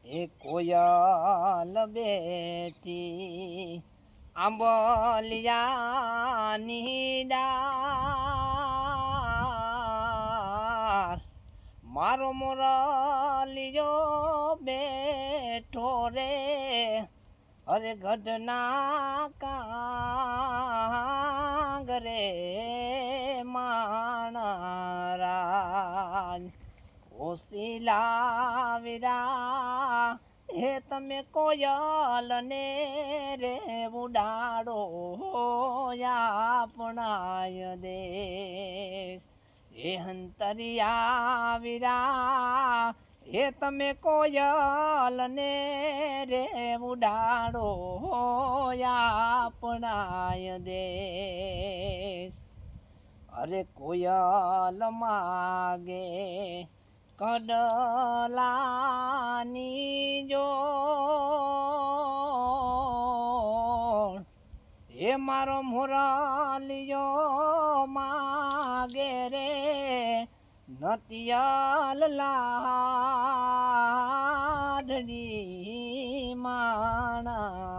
એ કોયલ બેટી આંબલિયાની ડાર મારો મોરલિયો બેઠો રે અરે ગઢના કાંગરે માણરાજ ઓશિલા વીરા હે તમે કોયલ ને રે ઉડાડો આપણાય દેશ હે હંતરિયા વીરા હે તમે કોયલ ને રે ઉડાડો આપણાય દેશ અરે કોયલ માગે કડલાની જોડ હે મારો મોરલિયો માગે રે નતિયાલ લાડડી માણા